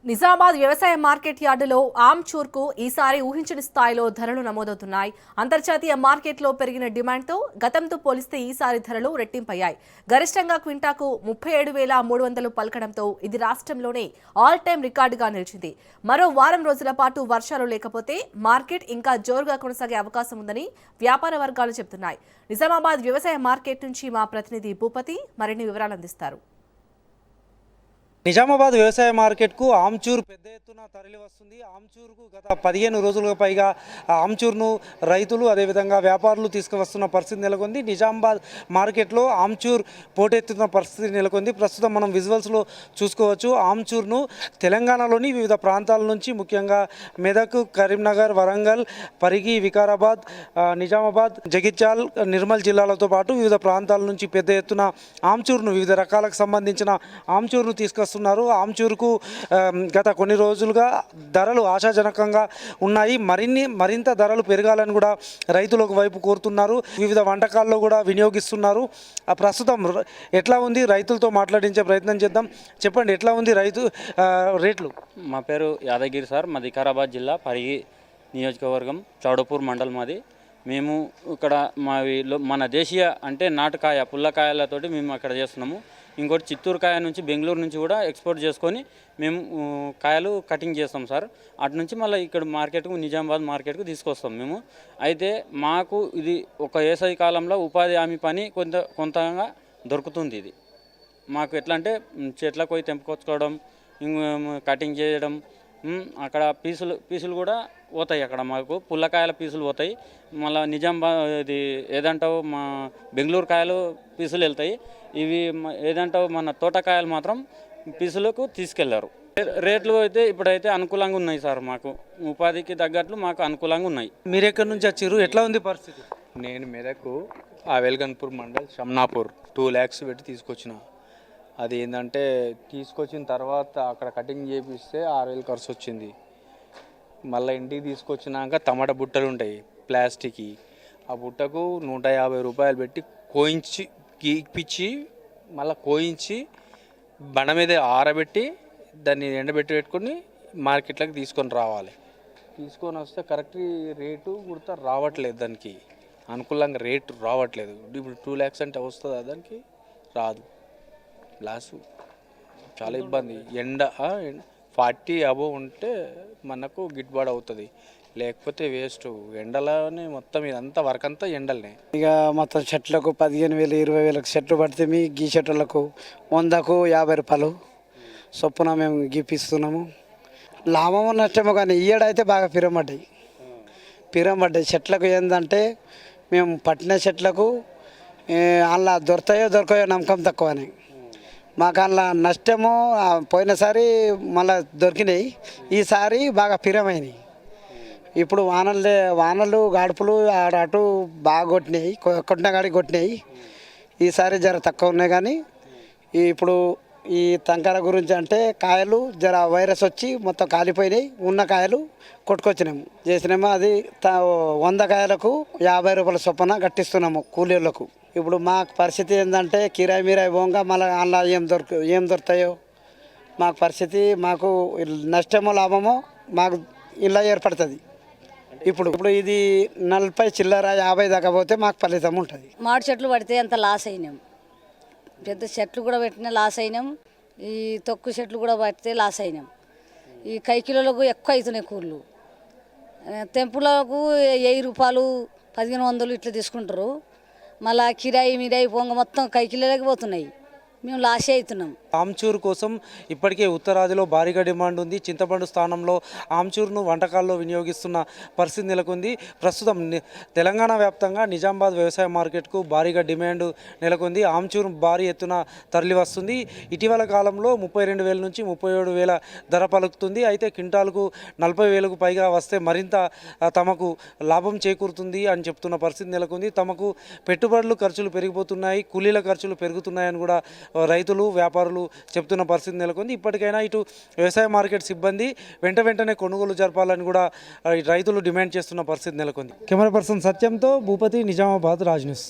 నిజామాబాద్ వ్యవసాయ మార్కెట్ యార్డులో ఆమ్చూర్కు ఈసారి ఊహించని స్థాయిలో ధరలు నమోదవుతున్నాయి. అంతర్జాతీయ మార్కెట్లో పెరిగిన డిమాండ్తో గతంతో పోలిస్తే ఈసారి ధరలు రెట్టింపయ్యాయి. గరిష్టంగా క్వింటాకు 37,300 పలకడంతో ఇది రాష్ట్రంలోనే ఆల్ టైమ్ రికార్డుగా నిలిచింది. మరో వారం రోజుల పాటు వర్షాలు లేకపోతే మార్కెట్ ఇంకా జోరుగా కొనసాగే అవకాశం ఉందని వ్యాపార వర్గాలు చెబుతున్నాయి. నిజామాబాద్ వ్యవసాయ మార్కెట్ నుంచి మా ప్రతినిధి భూపతి మరిన్ని వివరాలు అందిస్తారు. నిజామాబాద్ వ్యవసాయ మార్కెట్కు ఆమ్చూర్ పెద్ద ఎత్తున తరలి వస్తుంది. ఆమ్చూర్కు గత 15 రోజులుగా పైగా ఆమ్చూర్ను రైతులు అదేవిధంగా వ్యాపారులు తీసుకువస్తున్న పరిస్థితి నెలకొంది. నిజామాబాద్ మార్కెట్లో ఆమ్చూర్ పోటెత్తున్న పరిస్థితి నెలకొంది. ప్రస్తుతం మనం విజువల్స్లో చూసుకోవచ్చు. ఆమ్చూర్ను తెలంగాణలోని వివిధ ప్రాంతాల నుంచి ముఖ్యంగా మెదక్, కరీంనగర్, వరంగల్, పరిగి, వికారాబాద్, నిజామాబాద్, జగిత్యాల్, నిర్మల్ జిల్లాలతో పాటు వివిధ ప్రాంతాల నుంచి పెద్ద ఎత్తున ఆమ్చూర్ను వివిధ రకాలకు సంబంధించిన ఆమ్చూర్ను తీసుకొస్తున్నారు. ఆమ్చూరుకు గత కొన్ని రోజులుగా ధరలు ఆశాజనకంగా ఉన్నాయి. మరింత ధరలు పెరగాలని కూడా రైతులు ఒకవైపు కోరుతున్నారు. వివిధ వంటకాల్లో కూడా వినియోగిస్తున్నారు. ప్రస్తుతం ఎట్లా ఉంది రైతులతో మాట్లాడించే ప్రయత్నం చేద్దాం. చెప్పండి, ఎట్లా ఉంది రేట్లు? మా పేరు యాదగిరి సార్, మాది వికారాబాద్ జిల్లా పరిగి నియోజకవర్గం చౌడపూర్ మండలం. మాది మేము ఇక్కడ మన దేశీయ అంటే నాటుకాయ పుల్లకాయలతోటి మేము అక్కడ చేస్తున్నాము. ఇంకోటి చిత్తూరు కాయ నుంచి బెంగళూరు నుంచి కూడా ఎక్స్పోర్ట్ చేసుకొని మేము కాయలు కటింగ్ చేస్తాం సార్. అటు నుంచి మళ్ళీ ఇక్కడ మార్కెట్కు నిజామాబాద్ మార్కెట్కు తీసుకొస్తాం మేము. అయితే మాకు ఇది ఒక వేసవి కాలంలో ఉపాధి హామీ పని కొంతగా దొరుకుతుంది. ఇది మాకు ఎట్లా అంటే చెట్లకు పోయి తెంపుకొచ్చుకోవడం, కటింగ్ చేయడం, అక్కడ పీసులు కూడా పోతాయి. అక్కడ మాకు పుల్లకాయల పీసులు పోతాయి. మళ్ళీ నిజామాబాద్ ఇది ఏదంటావు మా బెంగళూరు కాయలు పీసులు వెళ్తాయి. ఇవి ఏదంటావు మన తోటకాయలు మాత్రం పీసులకు తీసుకెళ్లారు. రేట్లు అయితే ఇప్పుడైతే అనుకూలంగా ఉన్నాయి సార్. మాకు ఉపాధికి తగ్గట్లు మాకు అనుకూలంగా ఉన్నాయి. మీరు ఎక్కడి నుంచి వచ్చారు? ఎట్లా ఉంది పరిస్థితి? నేను మెదకు వెల్గన్పూర్ మండల్ షమ్నాపూర్ 2 lakhs పెట్టి తీసుకొచ్చిన. అది ఏంటంటే తీసుకొచ్చిన తర్వాత అక్కడ కటింగ్ చేపిస్తే 6,000 ఖర్చు వచ్చింది. మళ్ళీ ఇంటికి తీసుకొచ్చినాక టమాటా బుట్టలు ఉంటాయి ప్లాస్టిక్, ఆ బుట్టకు 150 రూపాయలు పెట్టి కోయించి గీపిచ్చి మళ్ళీ కోయించి బండ మీద ఆరబెట్టి దాన్ని పెట్టుకొని మార్కెట్లోకి తీసుకొని రావాలి. తీసుకొని వస్తే కరెక్ట్ రేటు కూడా రావట్లేదు, దానికి అనుకూలంగా రేటు రావట్లేదు. ఇప్పుడు 2 lakhs అంటే వస్తుందా? దానికి రాదు. లాసు చాలా ఇబ్బంది. ఎండ 40 above ఉంటే మనకు గిట్టుబాటు అవుతుంది, లేకపోతే వేస్ట్. ఎండలోనే మొత్తం ఇదంతా వర్క్ అంతా ఎండలనే. ఇక మొత్తం చెట్లకు 15,000 20,000 చెట్లు పడితే మీ గీ చెట్లకు 100కు 50 రూపాయలు చొప్పున మేము గీపిస్తున్నాము. లాభము నష్టమో కానీ ఈయడైతే బాగా పిరమడ్డాయి చెట్లకు. ఏంటంటే మేము పట్టిన చెట్లకు అలా దొరకాయో నమ్మకం తక్కువని. మాకు అలా నష్టము పోయినసారి మళ్ళీ దొరికినాయి, ఈసారి బాగా పిరమైనాయి. ఇప్పుడు వానలు గాడుపులు అటు బాగా కొట్టినాయి, కొట్టిన కాడికి కొట్టినాయి. ఈసారి జర తక్కువ ఉన్నాయి. కానీ ఇప్పుడు ఈ తంకర గురించి అంటే కాయలు జర వైరస్ వచ్చి మొత్తం కాలిపోయినాయి. ఉన్న కాయలు కొట్టుకొచ్చినాము చేసినాము. అది 100 కాయలకు 50 రూపాయల చొప్పున కట్టిస్తున్నాము కూలీలకు. ఇప్పుడు మా పరిస్థితి ఏంటంటే కిరాయి పోగా మళ్ళీ అలా ఏం దొరుకుతాయో మాకు పరిస్థితి. మాకు నష్టమో లాభమో మాకు ఇలా ఏర్పడుతుంది. ఇప్పుడు ఇది 40 చిల్లర 50 దాకా పోతే మాకు ఫలితం ఉంటుంది. మామిడి చెట్లు పడితే అంత లాస్ అయినాం. పెద్ద చెట్లు కూడా పెట్టినా లాస్ అయినాం. ఈ తొక్కు చెట్లు కూడా పడితే లాస్ అయినాం. ఈ కైకిలోలకు ఎక్కువ అవుతున్నాయి కూర్లు. తెంపులకు 1000 రూపాయలు 1500 ఇట్లా తీసుకుంటారు. మళ్ళీ కిరాయి పొంగ మొత్తం కైకిలోకి పోతున్నాయి. మేము లాస్ అవుతున్నాం. ఆమ్చూర్ కోసం ఇప్పటికే ఉత్తరాదిలో భారీగా డిమాండ్ ఉంది. చింతపండు స్థానంలో ఆమ్చూర్ను వంటకాల్లో వినియోగిస్తున్న పరిస్థితి నెలకొంది. ప్రస్తుతం తెలంగాణ వ్యాప్తంగా నిజామాబాద్ వ్యవసాయ మార్కెట్కు భారీగా డిమాండ్ నెలకొంది. ఆమ్చూర్ భారీ ఎత్తున తరలి వస్తుంది. ఇటీవల కాలంలో 32,000 నుంచి 37,000 ధర పలుకుతుంది. అయితే క్వింటాల్కు 40,000కు పైగా వస్తే మరింత తమకు లాభం చేకూరుతుంది అని చెప్తున్న పరిస్థితి నెలకొంది. తమకు పెట్టుబడులు ఖర్చులు పెరిగిపోతున్నాయి, కూలీల ఖర్చులు పెరుగుతున్నాయని కూడా రైతులు వ్యాపారులు చెప్తున్న పరిస్థితి నెలకొంది. ఇప్పటికైనా ఇటు వ్యవసాయ మార్కెట్ సిబ్బంది వెంటనే కొనుగోలు జరపాలని కూడా రైతులు డిమాండ్ చేస్తున్న పరిస్థితి నెలకొంది. కెమెరా పర్సన్ సత్యంతో భూపతి, నిజామాబాద్, రాజ్ న్యూస్.